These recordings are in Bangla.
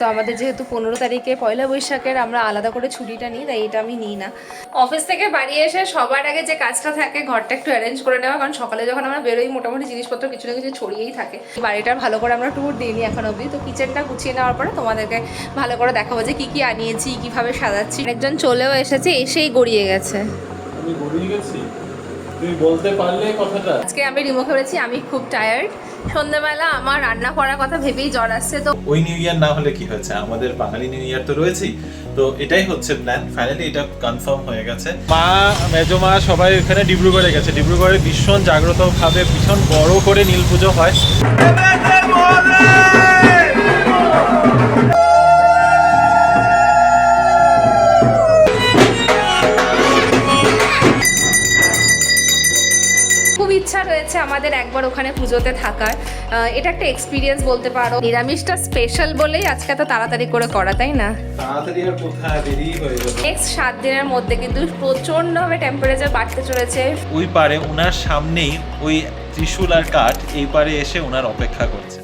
তো আমাদের যেহেতু 15 তারিখে পয়লা বৈশাখের আমরা আলাদা করে ছুটিটা নিই, তাই এটা আমি নিই না। অফিস থেকে বাড়ি এসে সবার আগে যে কাজটা থাকে ঘরটা একটু অ্যারেঞ্জ করে নেওয়া, কারণ সকালে যখন আমরা বেরোই মোটামুটি জিনিসপত্র কিছু না কিছু ছড়িয়েই থাকে। বাড়িটার ভালো করে আমরা ট্যুর দিইনি এখন অবধি, তো কিচেনটা গুছিয়ে নেওয়ার পরে তোমাদেরকে ভালো করে দেখাবো যে কী আনিয়েছি, কীভাবে সাজাচ্ছি। একজন চলেও এসেছে, এসেই গড়িয়ে গেছে। আমি গড়িয়ে গেছি? তুমি বলতে পারলে কথাটা। আজকে আমি রিমো করেছি, আমি খুব টায়ার্ড। সন্ধ্যাবেলা আমার রান্না করার কথা ভেবেই জ্বর আসছে। তো ওই নিউ ইয়ার না হলে কি হয়েছে, আমাদের বাঙালি নিউ ইয়ার তো রয়েছেই। তো এটাই হচ্ছে প্ল্যান, ফাইনালি এটা কনফার্ম হয়ে গেছে। মা, মেজো মা সবাই এখানে ডিব্রুগড়ে গেছে। ডিব্রুগড়ে ভীষণ জাগ্রত ভাবে ভীষণ বড় করে নীল পুজো হয়। ইচ্ছা রয়েছে আমাদের একবার ওখানে পুজোতে থাকার। এটা একটা এক্সপিরিয়েন্স বলতে পারো। নিরামিষটা স্পেশাল বলেই আজকে এত তাড়াতাড়ি করে করা, তাই না? তাড়াতাড়ি আর কোথায়, দেরি হয়ে যাবে। নেক্সট 7 দিনের মধ্যে কিন্তু প্রচন্ডভাবে টেম্পারেচার বাড়তে চলেছে। ওই পারে ওনার সামনেই ওই ত্রিশূল আর কাঠ এই পারে এসে ওনার অপেক্ষা করছে।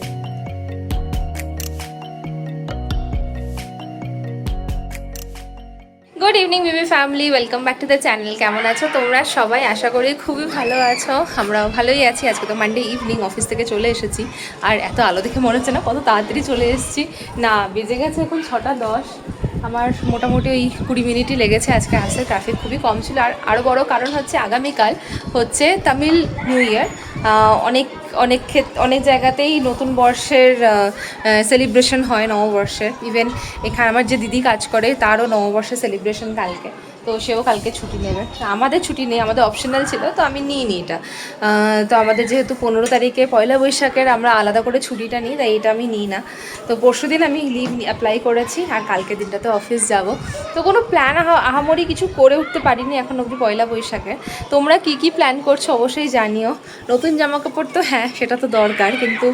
Good evening Bibi family, welcome back to the channel. কেমন আছো তোমরা সবাই? আশা করি খুবই ভালো আছো, আমরাও ভালোই আছি। আজকে তো মানডে ইভিনিং, অফিস থেকে চলে এসেছি। আর এত আলো দেখে মনে হচ্ছে না কত তাড়াতাড়ি চলে এসেছি। না, বেজে গেছে এখন 6টা 10। আমার মোটামুটি ওই 20 মিনিটই লেগেছে আজকে আসতে। ট্রাফিক খুবই কম ছিল। আর আরও বড় কারণ হচ্ছে আগামীকাল হচ্ছে তামিল নিউ ইয়ার। অনেক জায়গাতেই নতুন বর্ষের সেলিব্রেশন হয়, নববর্ষের। ইভেন এখানে আমার যে দিদি কাজ করে তারও নববর্ষের সেলিব্রেশন কালকে, তো সেও কালকে ছুটি নেবে। আমাদের ছুটি নেই, আমাদের অপশনাল ছিল, তো আমি নিইনি এটা। তো আমাদের যেহেতু 15 তারিখে পয়লা বৈশাখের আমরা আলাদা করে ছুটিটা নিই, তাই এটা আমি নিই না। তো পরশুদিন আমি লিভ অ্যাপ্লাই করেছি, আর কালকের দিনটাতে অফিস যাব। তো কোনো প্ল্যান আহামরি কিছু করে উঠতে পারিনি এখন অবধি পয়লা বৈশাখে। তোমরা কি প্ল্যান করছো অবশ্যই জানিও। নতুন জামাকাপড় তো হ্যাঁ, সেটা তো দরকার, কিন্তু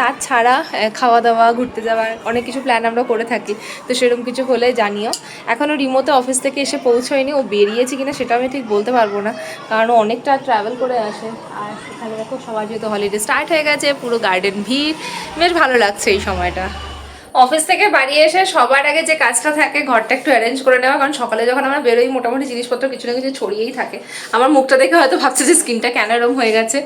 তার ছাড়া খাওয়া দাওয়া, ঘুরতে যাওয়ার অনেক কিছু প্ল্যান আমরা করে থাকি। তো সেরকম কিছু হলে জানিও। এখনও রিমোতে অফিস থেকে এসে পৌঁছয়নি, ও বেরিয়েছে কিনা সেটা আমি ঠিক বলতে পারবো না, কারণ ও অনেকটা ট্রাভেল করে আসে। আর সেখানে দেখো সবার যেহেতু হলিডে স্টার্ট হয়ে গেছে, পুরো গার্ডেন ভিড়, বেশ ভালো লাগছে এই সময়টা। অফিস থেকে বাড়ি এসে সবার আগে যে কাজটা থাকে ঘরটা একটু অ্যারেঞ্জ করে নেওয়া, কারণ সকালে যখন আমরা বেরোই মোটামুটি জিনিসপত্র কিছু না কিছু ছড়িয়েই থাকে। আমার মুখটা দেখে হয়তো ভাবছে যে স্কিনটা কেন এরম হয়ে গেছে।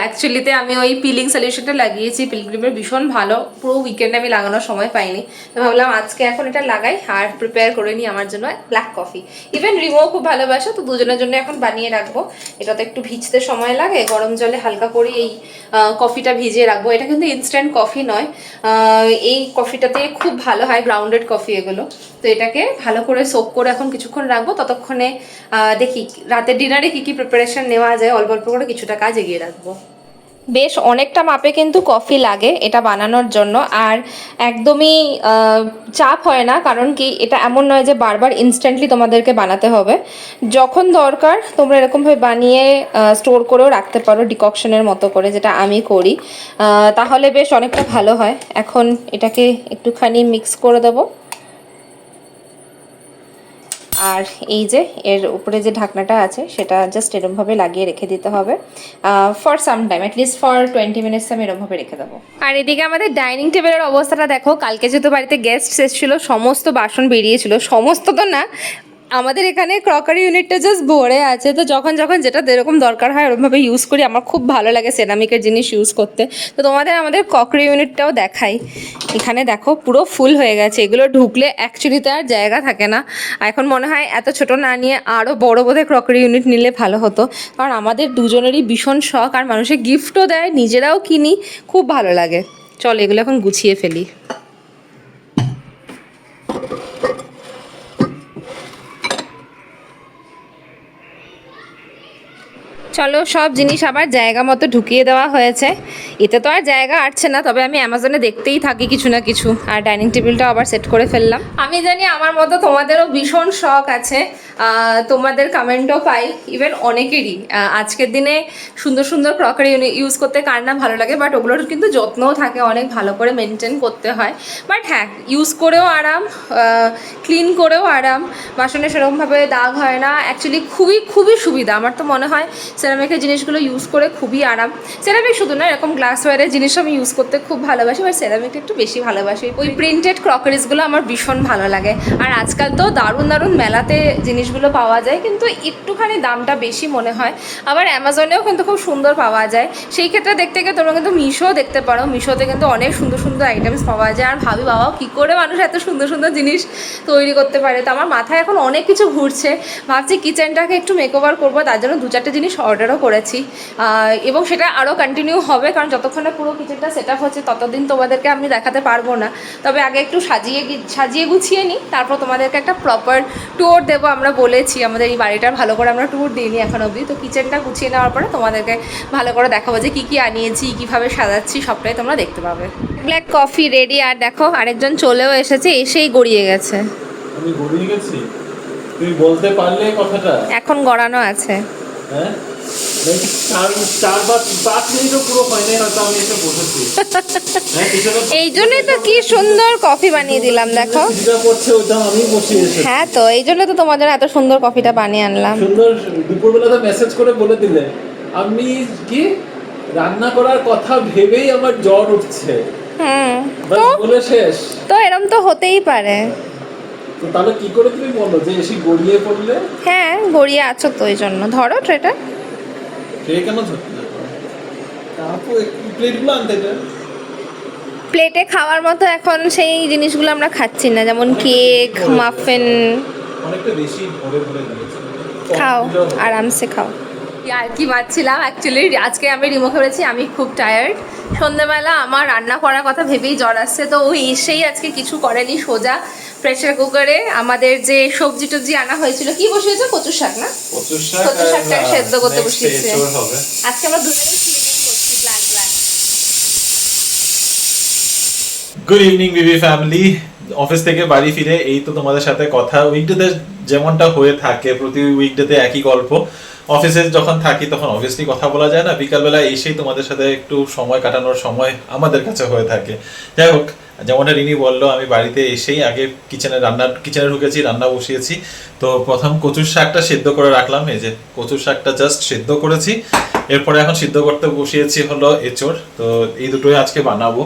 অ্যাকচুয়ালিতে আমি ওই পিলিং সলিউশনটা লাগিয়েছি, পিলগ্রিমের, ভীষণ ভালো। পুরো উইকেন্ডে আমি লাগানোর সময় পাইনি, তো ভাবলাম আজকে এখন এটা লাগাই আর প্রিপেয়ার করে নিই আমার জন্য ব্ল্যাক কফি। ইভেন রিমো খুব ভালোবাসে, তো দুজনের জন্য এখন বানিয়ে রাখবো। এটা তো একটু ভিজতে সময় লাগে, গরম জলে হালকা করে এই কফিটা ভিজিয়ে রাখবো। এটা কিন্তু ইনস্ট্যান্ট কফি নয়, এই কফিটাতে খুব ভালো হয়, গ্রাউন্ডেড কফি এগুলো। তো এটাকে ভালো করে সোক করে এখন কিছুক্ষণ রাখবো। ততক্ষণে দেখি রাতের ডিনারে কী প্রিপারেশন নেওয়া যায়, অল্প অল্প করে কিছুটা কাজ এগিয়ে রাখবো। বেশ অনেকটা মাপে কিন্তু কফি লাগে এটা বানানোর জন্য, আর একদমই চাপ হয় না, কারণ কি এটা এমন নয় যে বারবার ইনস্ট্যান্টলি তোমাদেরকে বানাতে হবে। যখন দরকার তোমরা এরকমভাবে বানিয়ে স্টোর করেও রাখতে পারো ডিককশনের মতো করে, যেটা আমি করি। তাহলে বেশ অনেকটা ভালো হয়। এখন এটাকে একটুখানি মিক্স করে দেবো, আর এই যে এর উপরে যে ঢাকনাটা আছে সেটা জাস্ট এরমভাবে লাগিয়ে রেখে দিতে হবে for some time, at least for 20 minutes আমি এরমভাবে রেখে দেবো। আর এদিকে আমাদের ডাইনিং টেবিলের অবস্থাটা দেখো। কালকে যেহেতু বাড়িতে গেস্ট এসেছিলো, সমস্ত বাসন বেরিয়েছিল, সমস্ত তো না, আমাদের এখানে ক্রকারি ইউনিটটা জাস্ট ভরে আছে। তো যখন যেটা যেরকম দরকার হয় ওরকমভাবে ইউজ করি। আমার খুব ভালো লাগে সেরামিকের জিনিস ইউজ করতে। তো তোমাদের আমাদের ক্রকারি ইউনিটটাও দেখাই। এখানে দেখো পুরো ফুল হয়ে গেছে, এগুলো ঢুকলে অ্যাকচুয়ালিতে আর জায়গা থাকে না। এখন মনে হয় এত ছোট না নিয়ে আরও বড় বোধহয় ক্রকারি ইউনিট নিলে ভালো হতো, কারণ আমাদের দুজনেরই ভীষণ শখ, আর মানুষের গিফটও দেয়, নিজেরাও কিনি, খুব ভালো লাগে। চল এগুলো এখন গুছিয়ে ফেলি। চলো সব জিনিস আবার জায়গা মতো ঢুকিয়ে দেওয়া হয়েছে। এতে তো আর জায়গা আটছে না, তবে আমি অ্যামাজনে দেখতেই থাকি কিছু না কিছু। আর ডাইনিং টেবিলটাও আবার সেট করে ফেললাম। আমি জানি আমার মতো তোমাদেরও ভীষণ শখ আছে, তোমাদের কমেন্টও পাই, ইভেন অনেকেরই। আজকের দিনে সুন্দর সুন্দর ক্রকারি ইউজ করতে কার না ভালো লাগে, বাট ওগুলোর কিন্তু যত্নও থাকে, অনেক ভালো করে মেনটেন করতে হয়। বাট হ্যাঁ, ইউজ করেও আরাম, ক্লিন করেও আরাম, বাসনে সেরকমভাবে দাগ হয় না। অ্যাকচুয়ালি খুবই সুবিধা। আমার তো মনে হয় সেরামিকের জিনিসগুলো ইউজ করে খুবই আরাম। সেরামিক শুধু না, এরকম গ্লাস গ্লাসওয়্যারের জিনিস আমি ইউজ করতে খুব ভালোবাসি, আর সেরামিকটা একটু বেশি ভালোবাসি। ওই প্রিন্টেড ক্রকারিজগুলো আমার ভীষণ ভালো লাগে। আর আজকাল তো দারুণ দারুণ মেলাতে জিনিসগুলো পাওয়া যায়, কিন্তু একটুখানি দামটা বেশি মনে হয়। আবার অ্যামাজনেও কিন্তু খুব সুন্দর পাওয়া যায়। সেই ক্ষেত্রে দেখতে গিয়ে তোমরা কিন্তু মিশো দেখতে পারো, মিশোতে কিন্তু অনেক সুন্দর সুন্দর আইটেমস পাওয়া যায়। আর ভাবি বাবা কী করে মানুষ এত সুন্দর সুন্দর জিনিস তৈরি করতে পারে। তো আমার মাথায় এখন অনেক কিছু ঘুরছে, ভাবছি কিচেনটাকে একটু মেকওভার করবো, তার জন্য 2-4টে জিনিস অর্ডারও করেছি, এবং সেটা আরও কন্টিনিউ হবে, কারণ যতক্ষণে পুরো কিচেনটা সেট আপ হচ্ছে ততদিন তোমাদেরকে আমি দেখাতে পারবো না। তবে আগে একটু সাজিয়ে গুছিয়ে নিই, তারপর তোমাদেরকে একটা প্রপার ট্যুর দেবো। আমরা বলেছি আমাদের এই বাড়িটার ভালো করে আমরা ট্যুর দিইনি এখন অবধি, তো কিচেনটা গুছিয়ে নেওয়ার পরে তোমাদেরকে ভালো করে দেখাবো যে কী কী আনিয়েছি, কীভাবে সাজাচ্ছি, সবটাই তোমরা দেখতে পাবে। ব্ল্যাক কফি রেডি, আর দেখো আরেকজন চলেও এসেছে, এসেই গড়িয়ে গেছে। আমি গড়িয়ে গেছি? তুমি বলতে পারলে কথাটা? এখন গড়ানো আছে। হ্যাঁ, 4-5 মিনিটও পুরো হয়নি হয়তো আমি এসে বসেছি। এই জন্যই তো কি সুন্দর কফি বানিয়ে দিলাম, দেখো। যেটা করছে ওটা আমি বসিয়েছি। হ্যাঁ, তো এই জন্য তো তোমাদের এত সুন্দর কফিটা বানিয়ে আনলাম। সুন্দর দুপুরবেলা তো মেসেজ করে বলে দিলে আমি কি রান্না করার কথা ভেবেই আমার জ্বর উঠছে। তো বলে শেষ। তো এরকম তো হতেই পারে। তো তাহলে কি করে তুমি বলো যে এসে গড়িয়ে পড়লে? হ্যাঁ, গড়িয়ে আছো তো, এই জন্য। ধরো ট্রেটা। ট্রে কেন ধরতে আপু? প্লেটগুলো আনতে দেন। প্লেটে খাওয়ার মতো এখন সেই জিনিসগুলো আমরা খাচ্ছি না, যেমন কেক, মাফিন। অনেকটা বেশি ভরে ভরে দিয়েছে। খাও, আরামসে খাও। আর কি বাচ্ছিলাম অ্যাকচুয়ালি, আজকে আমি রিমো করেছি, আমি খুব টায়ার্ড। সন্ধ্যেবেলা আমার রান্না করার কথা ভেবেই জ্বর আসছে, তো ওই এসেই আজকে কিছু করেনি, সোজা প্রেসার কুকারে আমাদের যে সবজি টবজি আনা হয়েছিল। কি বসিয়েছে? কচুর শাক না? কচুর শাকটাকে সেদ্ধ করতে বসিয়েছে। হবে আজকে আমরা দুজনেই ক্লিনিং করছি, ব্ল্যাক ব্ল্যাক। গুড ইভিনিং বিবি ফ্যামিলি। অফিস থেকে বাড়ি ফিরে এই তো তোমাদের সাথে কথা। উইকডেতে যেমনটা হয়ে থাকে, প্রতি উইকডেতে একই গল্প। অফিসে যখন থাকি তখন অবভিয়াসলি কথা বলা যায় না, বিকালবেলা এসেই তোমাদের সাথে একটু সময় কাটানোর সময় আমাদের কাছে হয়ে থাকে। যাই হোক, যেমনটা রিনি বললো, আমি বাড়িতে এসেই আগে কিচেনে ঢুকেছি, রান্না বসিয়েছি। তো প্রথম কচুর শাকটা সেদ্ধ করে রাখলাম। এই যে কচুর শাকটা জাস্ট সেদ্ধ করেছি। এরপরে এখন সিদ্ধ করতে বসিয়েছি হলো এঁচড়। তো এই দুটোই আজকে বানাবো।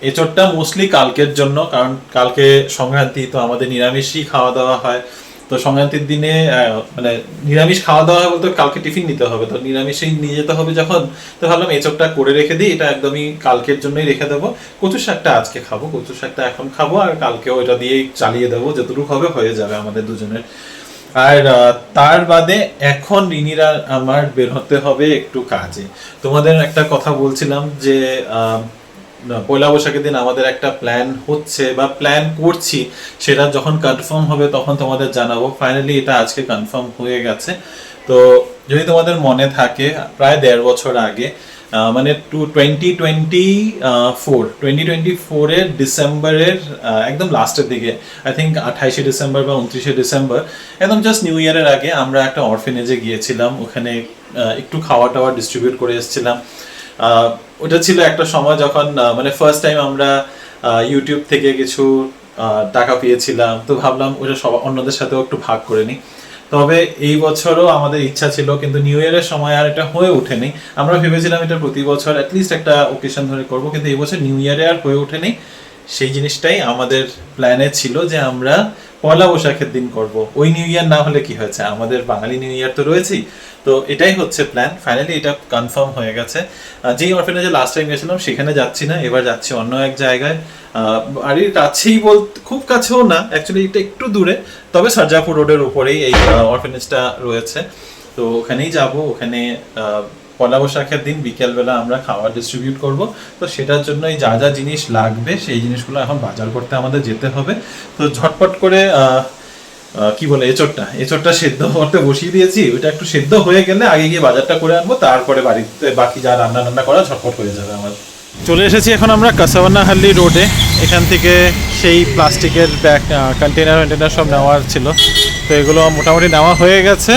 এঁচড়টা মোস্টলি কালকের জন্য, কারণ কালকে সংক্রান্তি, তো আমাদের নিরামিষই খাওয়া দাওয়া হয়। তো সংক্রান্তির দিনে মানে নিরামিষ খাওয়া দাওয়া বলতে কালকে টিফিন নিতে হবে, তো নিরামিষই নিয়ে যেতে হবে যখন, তো ভাবলাম এঁচড়টা করে রেখে দিই, এটা একদমই কালকের জন্যই রেখে দেবো। কচুর শাকটা আজকে খাবো, কচুর শাকটা এখন খাবো, আর কালকেও এটা দিয়েই চালিয়ে দেবো, যতটুকু হবে হয়ে যাবে আমাদের দুজনের। আর তার বাদে এখন রিনিরা আমার বের হতে হবে একটু কাজে। তোমাদের একটা কথা বলছিলাম যে পয়লা বৈশাখের দিন আমাদের একটা প্ল্যান হচ্ছে বা প্ল্যান করছি, সেটা যখন কনফার্ম হবে তখন তোমাদের জানাবো। ফাইনালি এটা আজকে কনফার্ম হয়ে গেছে। তো যদি তোমাদের মনে থাকে, প্রায় 1.5 বছর আগে, মানে 2024 ডিসেম্বরের একদম লাস্টের দিকে, আই থিঙ্ক 28শে ডিসেম্বর বা 29শে ডিসেম্বর, একদম জাস্ট নিউ ইয়ারের আগে আমরা একটা অরফেনেজে গিয়েছিলাম। ওখানে একটু খাওয়া টাওয়া ডিস্ট্রিবিউট করে এসেছিলাম। ওটা ছিল একটা সময় যখন মানে ফার্স্ট টাইম আমরা ইউটিউব থেকে কিছু টাকা পেয়েছিলাম, তো ভাবলাম ওটা অন্যদের সাথেও একটু ভাগ করে নিই। তবে এই বছরও আমাদের ইচ্ছা ছিল, কিন্তু নিউ ইয়ারের সময় আর এটা হয়ে ওঠেনি। আমরা ভেবেছিলাম এটা প্রতি বছর অ্যাটলিস্ট একটা ওকেশন ধরে করব, কিন্তু এই বছর নিউ ইয়ারে আর হয়ে ওঠেনি। সেই জিনিসটাই আমাদের প্ল্যানে ছিল যে আমরা পয়লা বৈশাখের দিন করব। ওই নিউ ইয়ার না হলে কি হয়েছে, আমাদের বাঙালি নিউ ইয়ার তো রয়েছেই। তো এটাই হচ্ছে প্ল্যান। ফাইনালি এটা কনফার্ম হয়ে গেছে। যেই অরফেনেজে লাস্ট টাইম গেছিলাম সেখানে যাচ্ছি না, এবার যাচ্ছি অন্য এক জায়গায়। বাড়ির কাছেই বলতে, খুব কাছেও না অ্যাকচুয়ালি, এটা একটু দূরে, তবে সারজাপুর রোডের উপরেই এই অরফেনেজটা রয়েছে। তো ওখানেই যাব। ওখানে পয়লা বৈশাখের দিন বিকেলবেলা আমরা খাবার ডিস্ট্রিবিউট করব। তো সেটার জন্য যা যা জিনিস লাগবে সেই জিনিসগুলো এখন বাজার করতে আমাদের যেতে হবে। তো ঝটপট করে কি বলে এঁচড়টা সেদ্ধ করতে বসিয়ে দিয়েছি। ওইটা একটু সেদ্ধ হয়ে গেলে আগে গিয়ে বাজারটা করে আনবো, তারপরে বাড়িতে বাকি যা রান্না করা ঝটপট হয়ে যাবে আমার। চলে এসেছি এখন আমরা কাসাবান্নাহাল্লি রোডে। এখান থেকে সেই প্লাস্টিকের ব্যাগ কন্টেনার সব নেওয়ার ছিল, তো এগুলো মোটামুটি নেওয়া হয়ে গেছে।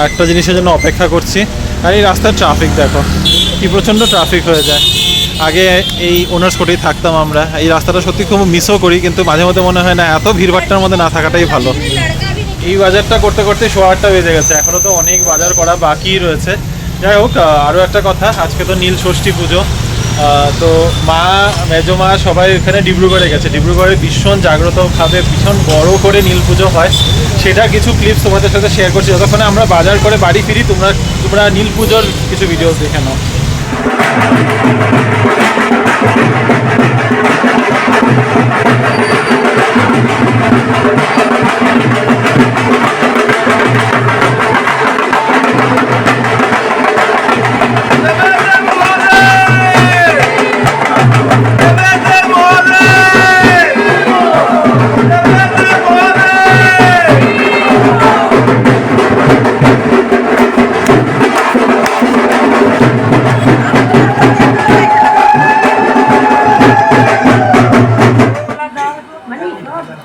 একটা জিনিসের জন্য অপেক্ষা করছি। আর এই রাস্তার ট্রাফিক দেখো, কি প্রচণ্ড ট্রাফিক হয়ে যায়। আগে এই ওনার্স কোর্টেই থাকতাম আমরা। এই রাস্তাটা সত্যি খুব মিসও করি, কিন্তু মাঝে মধ্যে মনে হয় না, এত ভিড়ভাট্টার মধ্যে না থাকাটাই ভালো। এই বাজারটা করতে করতে 8:30 বেজে গেছে, এখনও তো অনেক বাজার করা বাকি রয়েছে। যাই হোক, আরও একটা কথা, আজকে তো নীল ষষ্ঠী পুজো। তো মা, মেজো মা সবাই এখানে ডিব্রুগড়ে গেছে। ডিব্রুগড়ে ভীষণ জাগ্রতভাবে ভীষণ বড় করে নীল পুজো হয়, সেটা কিছু ক্লিপস তোমাদের সাথে শেয়ার করছি। যতক্ষণে আমরা বাজার করে বাড়ি ফিরি তোমরা নীল পুজোর কিছু ভিডিও দেখে নাও।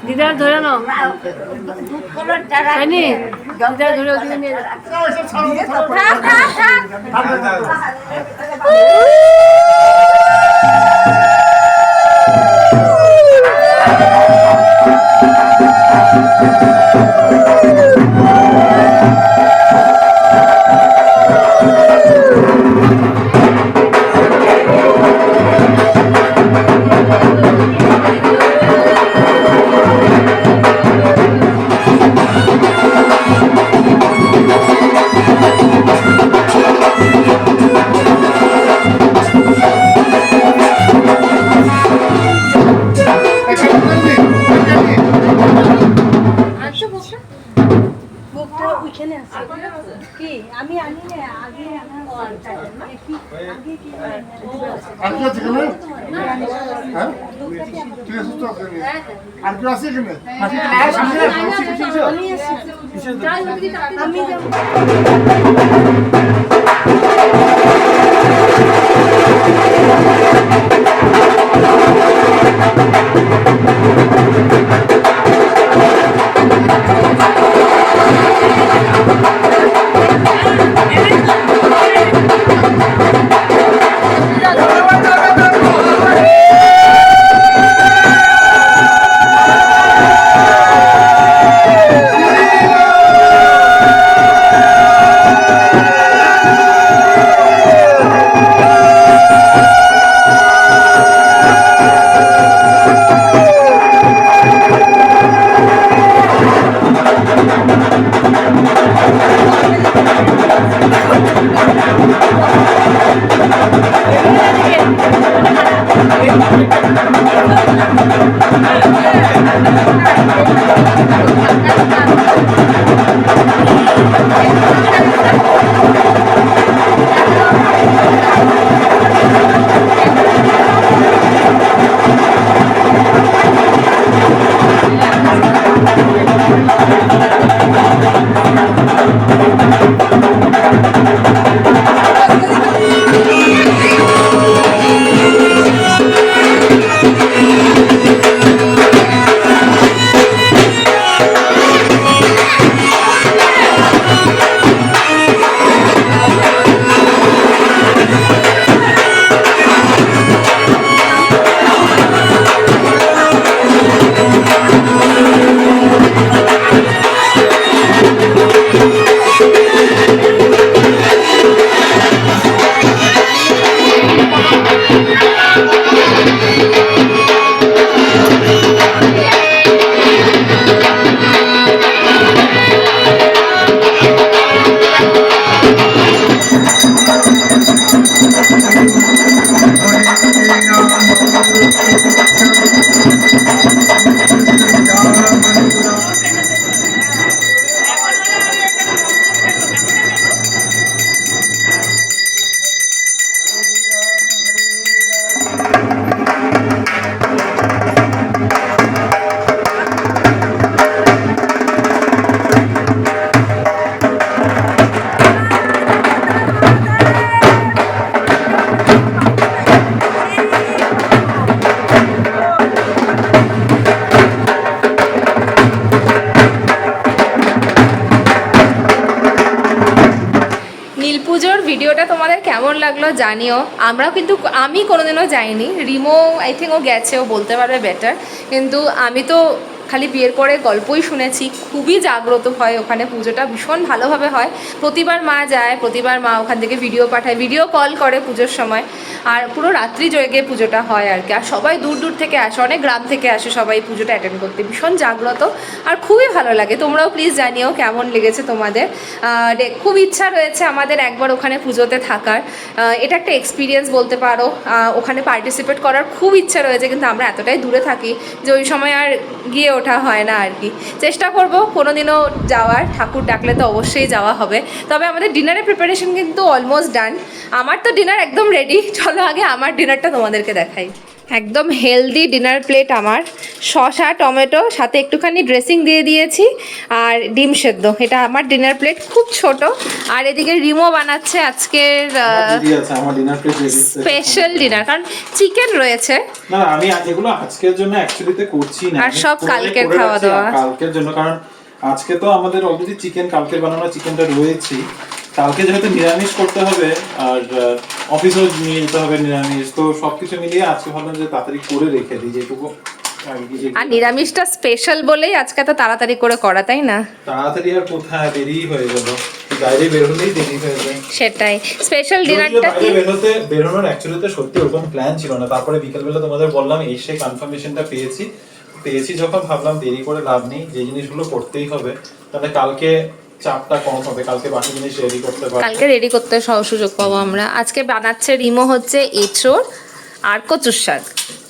দিদার ধরে নাও দিদার ধরে ওদিকে নিয়ে কি আমি আনি না আগে আমি ভিডিওটা তোমাদের কেমন লাগলো জানিও। আমি কোনোদিনও যাইনি, রিমো আই থিঙ্ক ও গেছে, ও বলতে পারবে বেটার, কিন্তু আমি তো খালি বিয়ের পরে গল্পই শুনেছি, খুবই জাগ্রত হয় ওখানে, পুজোটা ভীষণ ভালোভাবে হয়। প্রতিবার মা যায়, প্রতিবার মা ওখান থেকে ভিডিও পাঠায়, ভিডিও কল করে পুজোর সময়, আর পুরো রাত্রি জেগে পুজোটা হয় আর কি। আর সবাই দূর দূর থেকে আসে, অনেক গ্রাম থেকে আসে সবাই পুজোটা অ্যাটেন্ড করতে, ভীষণ জাগ্রত আর খুবই ভালো লাগে। তোমরাও প্লিজ জানিও কেমন লেগেছে তোমাদের। খুব ইচ্ছা রয়েছে আমাদের একবার ওখানে পুজোতে থাকার, এটা একটা এক্সপিরিয়েন্স বলতে পারো। ওখানে পার্টিসিপেট করার খুব ইচ্ছা রয়েছে, কিন্তু আমরা এতটাই দূরে থাকি যে ওই সময় আর গিয়ে ওঠা হয় না আর কি। চেষ্টা করব কোনোদিনও যাওয়ার, ঠাকুর ডাকলে তো অবশ্যই যাওয়া হবে। তবে আমাদের ডিনারের প্রিপারেশন কিন্তু অলমোস্ট ডান। আমার তো ডিনার একদম রেডি, চলো আগে আমার ডিনারটা তোমাদেরকে দেখাই। একদম হেলদি ডিনার প্লেট আমার, শসা টমেটো সাথে একটুখানি ড্রেসিং দিয়ে দিয়েছি আর ডিম সেদ্ধ, এটা আমার ডিনার প্লেট, খুব ছোট। আর এদিকে রিমো বানাচ্ছে আজকের স্পেশাল ডিনার, কারণ চিকেন রয়েছে। না আমি এগুলো আজকের জন্য অ্যাকচুয়ালিতে করছি না, আর সব কালকের খাওয়া দাওয়া কালকের জন্য, কারণ আজকে তো আমাদের অলরেডি চিকেন, কালকে বানানো চিকেনটা রয়েছে। কালকে যেহেতু নিরামিষ করতে হবে আর অফিসেও নিয়ে যেতে হবে নিরামিষ, তো সবকিছু মিলিয়ে আজকে ভাবলাম যে তাড়াতাড়ি করে রেখে দিই যেটুকু। আর নিরামিষটা স্পেশাল বলেই আজকে তো তাড়াতাড়ি করে করা, তাই না? তাড়াতাড়ি আর কোথায়, দেরি হয়ে গেল, বাইরে বের হলেই দেরি হয়ে যায়। সেটাই স্পেশাল ডিনারটা কি বেরোনোর অ্যাকচুয়ালিতে সত্যি ওরকম প্ল্যান ছিল না। তারপরে বিকেলবেলা তোমাদের বললাম এসে কনফার্মেশনটা পেয়েছি যখন, ভাবলাম দেরি করে লাভ নেই, যে জিনিসগুলো করতেই হবে তাহলে কালকে চাপটা কম হবে, কালকে বাকি জিনিস রেডি করতে পারবো, কালকে রেডি করতে সুযোগ পাবো আমরা। আজকে বানাচ্ছে রিমো হচ্ছে এঁচোড় আর কচুর শাক।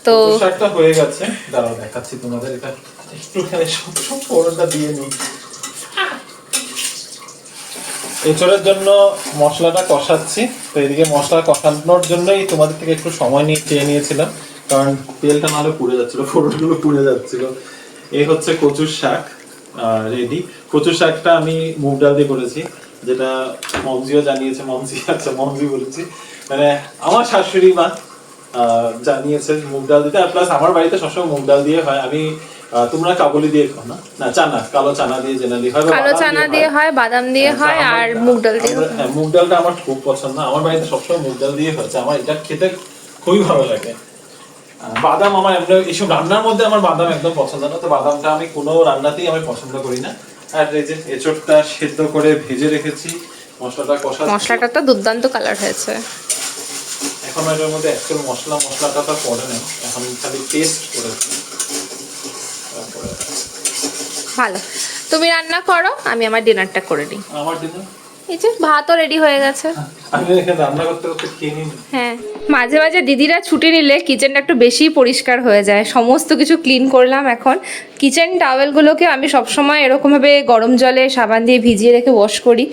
তো শাকটা হয়ে গেছে, দাঁড়াও দেখাচ্ছি তোমাদের, এটা একটুখানি সব ফোড়নটা দিয়ে নিই। এঁচোড়ের জন্য মশলাটা কষাচ্ছি, তো এদিকে মশলা কষানোর জন্যই তোমাদের থেকে একটু সময় চেয়ে নিয়েছিলাম, কারণ তেলটা নাহলে পুড়ে যাচ্ছিল, ফোড়নগুলো পুড়ে যাচ্ছিল। এই হচ্ছে কচুর শাক রেডি। কচুর শাকটা আমি মুগ ডাল দিয়ে করেছি, যেটা মমজিও জানিয়েছে, মমজি বলেছি, মানে আমার শাশুড়ি মা জানিয়েছে মুগ ডাল দিতে। আর প্লাস আমার বাড়িতে সবসময় মুগ ডাল দিয়ে হয়। আমি তোমরা কাবুলি দিয়ে খাও না? না, চানা, কালো চানা দিয়ে জেনারেলি হয়, কালো চানা দিয়ে হয়, বাদাম দিয়ে হয় আর মুগ ডাল দিয়ে। হ্যাঁ, মুগ ডালটা আমার খুব পছন্দ, আমার বাড়িতে সবসময় মুগ ডাল দিয়ে হচ্ছে, আমার এটা খেতে খুবই ভালো লাগে। বাদাম আমার এমনি এইসব রান্নার মধ্যে আমার বাদাম একদম পছন্দ না, তো বাদামটা আমি কোনো রান্নাতেই আমি পছন্দ করি না। আর এই যে এঁচোড়টা সেদ্ধ করে ভেজে রেখেছি, মশলাটা কষাচ্ছি। মশলাটা তো দুর্দান্ত কালার হয়েছে। এখন এর মধ্যে অ্যাকচুয়াল মশলাটা তো পড়ে না, এখন খালি টেস্ট করেছি। ভালো, তুমি রান্না করো, আমি আমার ডিনারটা করে নিই। আমার ডিনার এই যে ভাতও রেডি হয়ে গেছে। আমি এখানে রান্না করতে করতে খেয়ে নিই। হ্যাঁ, মাঝে মাঝে দিদিরা ছুটি নিলে কিচেনটা একটু বেশি পরিষ্কার হয়ে যায়, সমস্ত কিছু ক্লিন করলাম। এখন কিচেন টাওয়েলগুলোকে আমি সবসময় এরকমভাবে গরম জলে সাবান দিয়ে ভিজিয়ে রেখে ওয়াশ করি,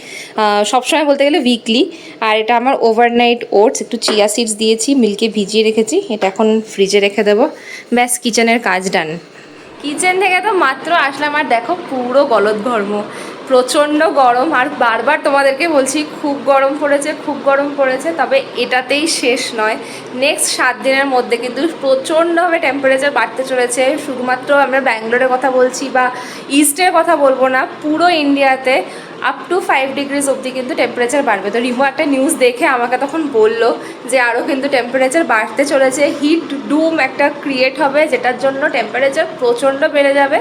সবসময় বলতে গেলে উইকলি। আর এটা আমার ওভারনাইট ওটস, একটু চিয়া সিডস দিয়েছি, মিল্কে ভিজিয়ে রেখেছি, এটা এখন ফ্রিজে রেখে দেবো। ব্যাস, কিচেনের কাজ ডান। কিচেন থেকে তো মাত্র আসলাম আর দেখো পুরো গলদঘর্ম, প্রচণ্ড গরম। আর বারবার তোমাদেরকে বলছি খুব গরম পড়েছে, খুব গরম পড়েছে। তবে এটাতেই শেষ নয়, নেক্সট 7 দিনের মধ্যে কিন্তু প্রচণ্ডভাবে টেম্পারেচার বাড়তে চলেছে। শুধুমাত্র আমরা ব্যাঙ্গালোরের কথা বলছি বা ইস্টের কথা বলবো না, পুরো ইন্ডিয়াতে আপ টু 5 ডিগ্রিজ অবধি কিন্তু টেম্পারেচার বাড়বে। তো রিমো একটা নিউজ দেখে আমাকে তখন বললো যে আরও কিন্তু টেম্পারেচার বাড়তে চলেছে, হিট ডুম একটা ক্রিয়েট হবে, যেটার জন্য টেম্পারেচার প্রচণ্ড বেড়ে যাবে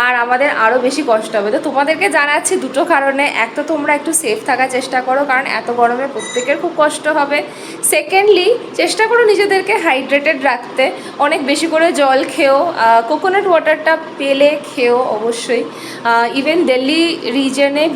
আর আমাদের আরও বেশি কষ্ট হবে। তো তোমাদেরকে জানাচ্ছি দুটো কারণে, এক তো তোমরা একটু সেফ থাকার চেষ্টা করো, কারণ এত গরমে প্রত্যেকের খুব কষ্ট হবে। সেকেন্ডলি, চেষ্টা করো নিজেদেরকে হাইড্রেটেড রাখতে, অনেক বেশি করে জল খেও, কোকোনাট ওয়াটারটা পেলে খেও অবশ্যই। ইভেন দিল্লি রিজনে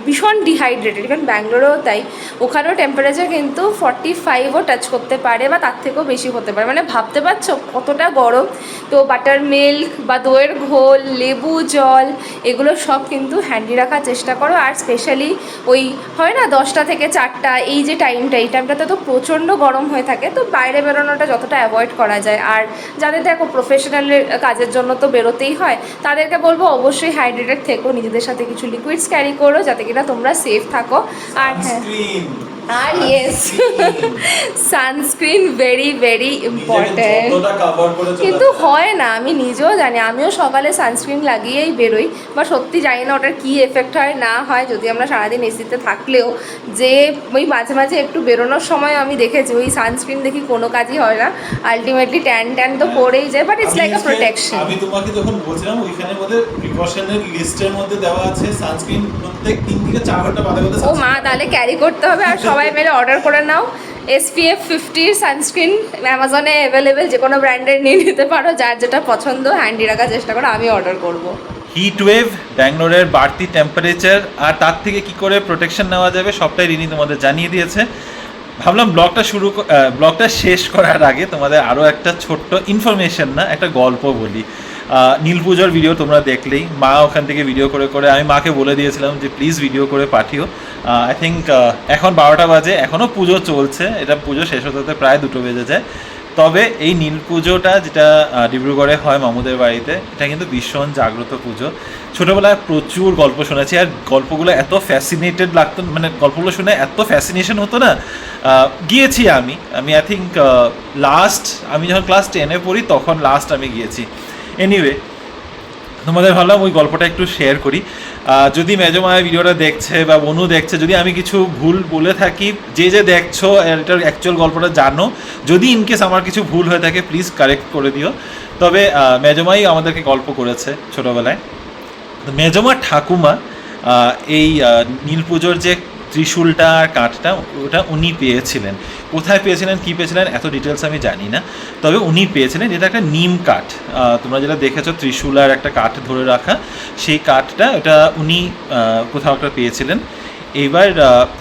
ভীষণ ডিহাইড্রেটেড, ইভেন ব্যাঙ্গালোরেও তাই, ওখানেও টেম্পারেচার কিন্তু 45ও টাচ করতে পারে বা তার থেকেও বেশি হতে পারে, মানে ভাবতে পারছো কতটা গরম। তো বাটার মিল্ক বা দইয়ের ঘোল, লেবু জল, এগুলো সব কিন্তু হ্যান্ডি রাখার চেষ্টা করো। আর স্পেশালি ওই হয় না 10টা থেকে 4টা, এই যে এই টাইমটাতে তো প্রচণ্ড গরম হয়ে থাকে, তো বাইরে বেরোনোটা যতটা অ্যাভয়েড করা যায়। আর যাদের দেখো প্রফেশনালের কাজের জন্য তো বেরোতেই হয়, তাদেরকে বলবো অবশ্যই হাইড্রেটেড থেকো, নিজেদের সাথে কিছু লিকুইডস ক্যারি করো যাতে কিনা তোমরা সেফ থাকো। আর হ্যাঁ, আর yes sunscreen very very important. কিন্তু হয় না, আমি নিজেও জানি, আমিও সকালে সানস্ক্রিন লাগিয়েই বেরোই, বা সত্যি জানি না ওটার কী এফেক্ট হয় না হয়, যদি আমরা সারাদিন এসিতে থাকলেও যে ওই মাঝে মাঝে একটু বেরোনোর সময় আমি দেখেছি ওই সানস্ক্রিন দেখি কোনো কাজই হয় না, আলটিমেটলি ট্যান তো পড়েই যায়, but it's like a protection. আমি তোমাকে যখন বলছিলাম ওইখানে মধ্যে প্রিকশনের লিস্টের মধ্যে দেওয়া আছে সানস্ক্রিন প্রত্যেক 3 থেকে 4 ঘন্টা বাদে বাদে ও মা, তাহলে ক্যারি করতে হবে, আর সবাই মিলে অর্ডার করে নাও। SPF 50 সানস্ক্রিন অ্যামাজনে অ্যাভেলেবেল, যে কোনো ব্র্যান্ডের নিয়ে নিতে পারো, যার যেটা পছন্দ হ্যান্ডি রাখার চেষ্টা করো, আমি অর্ডার করব। হিট ওয়েভ, ব্যাঙ্গালোরের বাড়তি টেম্পারেচার, আর তার থেকে কি করে প্রোটেকশন নেওয়া যাবে সবটাই রিনি তোমাদের জানিয়ে দিয়েছে। ভাবলাম ব্লগটা শেষ করার আগে তোমাদের আরও একটা ছোট্ট ইনফরমেশন না, একটা গল্প বলি। নীল পুজোর ভিডিও তোমরা দেখলেই, মা ওখান থেকে ভিডিও করে করে আমি মাকে বলে দিয়েছিলাম যে প্লিজ ভিডিও করে পাঠিও। আই থিঙ্ক এখন 12টা বাজে, এখনও পুজো চলছে, এটা পুজো শেষ হতে হতে প্রায় 2টো বেজে যায়। তবে এই নীল পুজোটা যেটা ডিব্রুগড়ে হয় মামুদের বাড়িতে, এটা কিন্তু ভীষণ জাগ্রত পুজো। ছোটোবেলায় প্রচুর গল্প শুনেছি, আর গল্পগুলো এত ফ্যাসিনেটেড লাগতো, মানে গল্পগুলো শুনে এত ফ্যাসিনেশন হতো না। গিয়েছি আমি আই থিঙ্ক লাস্ট আমি যখন ক্লাস 10-এ পড়ি তখন লাস্ট আমি গিয়েছি। এনিওয়ে, তোমাদের ভাবলাম ওই গল্পটা একটু শেয়ার করি। যদি মেজমায়া ভিডিওটা দেখছে বা বনু দেখছে, যদি আমি কিছু ভুল বলে থাকি, যে দেখছো এটার অ্যাকচুয়াল গল্পটা জানো, যদি ইনকেস আমার কিছু ভুল হয়ে থাকে প্লিজ কারেক্ট করে দিও। তবে মেজমাই আমাদেরকে গল্প করেছে ছোটোবেলায়। তো মেজমা ঠাকুমা এই নীল পুজোর যে ত্রিশূলটা আর কাঠটা, ওটা উনি পেয়েছিলেন। কোথায় পেয়েছিলেন, কী পেয়েছিলেন এত ডিটেলস আমি জানি না, তবে উনি পেয়েছিলেন। এটা একটা নিম কাঠ, তোমরা যেটা দেখেছো ত্রিশূল আর একটা কাঠ ধরে রাখা, সেই কাঠটা ওটা উনি কোথাও একটা পেয়েছিলেন। এইবার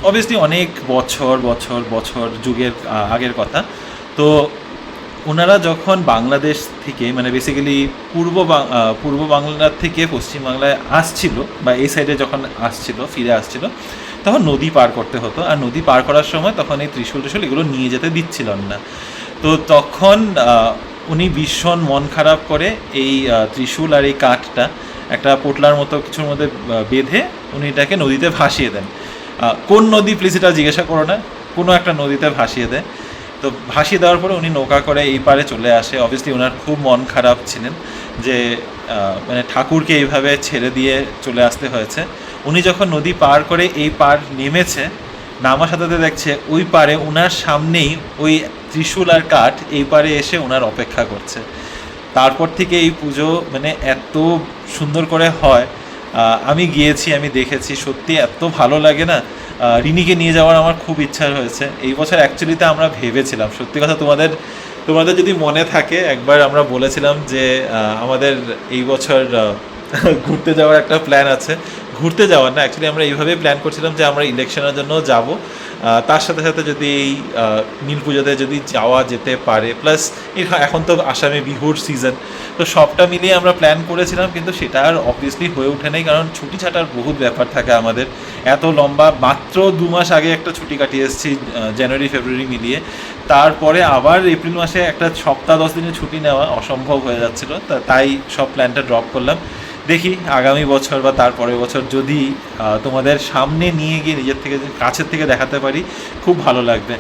অবভিয়াসলি অনেক বছর যুগের আগের কথা। তো ওনারা যখন বাংলাদেশ থেকে, মানে বেসিক্যালি পূর্ব বাংলার থেকে পশ্চিম বাংলায় আসছিল, বা এই সাইডে যখন ফিরে আসছিল, তখন নদী পার করতে হতো। আর নদী পার করার সময় তখন এই ত্রিশূল এগুলো নিয়ে যেতে দিচ্ছিলেন না। তো তখন উনি ভীষণ মন খারাপ করে এই ত্রিশূল আর এই কাঠটা একটা পোটলার মতো কিছুর মধ্যে বেঁধে উনি এটাকে নদীতে ভাসিয়ে দেন। কোন নদী প্লিজ এটা জিজ্ঞাসা করো না, কোনো একটা নদীতে ভাসিয়ে দেয়। তো ভাসিয়ে দেওয়ার পরে উনি নৌকা করে এই পারে চলে আসে। অবভিয়াসলি ওনার খুব মন খারাপ ছিলেন যে মানে ঠাকুরকে এইভাবে ছেড়ে দিয়ে চলে আসতে হয়েছে। উনি যখন নদী পার করে এই পার নেমেছে, নামার সাথে দেখছে ওই পারে ওনার সামনেই ওই ত্রিশূল আর কাঠ এই পারে এসে ওনার অপেক্ষা করছে। তারপর থেকে এই পুজো মানে এত সুন্দর করে হয়। আমি গিয়েছি, আমি দেখেছি, সত্যি এত ভালো লাগে না। রিনিকে নিয়ে যাওয়ার আমার খুব ইচ্ছা হয়েছে। এই বছর অ্যাকচুয়ালিতে আমরা ভেবেছিলাম, সত্যি কথা তোমাদের যদি মনে থাকে, একবার আমরা বলেছিলাম যে আমাদের এই বছর ঘুরতে যাওয়ার একটা প্ল্যান আছে। ঘুরতে যাওয়ার না, অ্যাকচুয়ালি আমরা এইভাবেই প্ল্যান করছিলাম যে আমরা ইলেকশনের জন্য যাব, তার সাথে সাথে যদি এই নীল পুজোতে যদি যাওয়া যেতে পারে, প্লাস এখন তো আসামে বিহুর সিজন, তো সবটা মিলিয়ে আমরা প্ল্যান করেছিলাম। কিন্তু সেটা আর অবভিয়াসলি হয়ে ওঠে নাই, কারণ ছুটি ছাটার বহুত ব্যাপার থাকে আমাদের। এত লম্বা, মাত্র 2 মাস আগে একটা ছুটি কাটিয়ে এসেছি, জানুয়ারি ফেব্রুয়ারি মিলিয়ে। তারপরে আবার এপ্রিল মাসে একটা সপ্তাহ 10 দিনের ছুটি নেওয়া অসম্ভব হয়ে যাচ্ছিলো, তাই সব প্ল্যানটা ড্রপ করলাম। দেখি আগামী বছর বা তারপরের বছর যদি তোমাদের সামনে নিয়ে গিয়ে নিজের থেকে কাছের থেকে দেখাতে পারি, খুব ভালো লাগবে।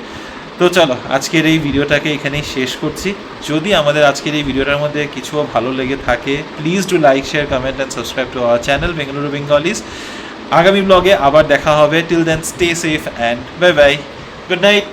তো চলো, আজকের এই ভিডিওটাকে এখানেই শেষ করছি। যদি আমাদের আজকের এই ভিডিওটার মধ্যে কিছু ভালো লেগে থাকে, please do like, share, comment and subscribe to our channel Bengaluru Bengalis. আগামী ব্লগে আবার দেখা হবে। Till then stay safe and bye bye, good night.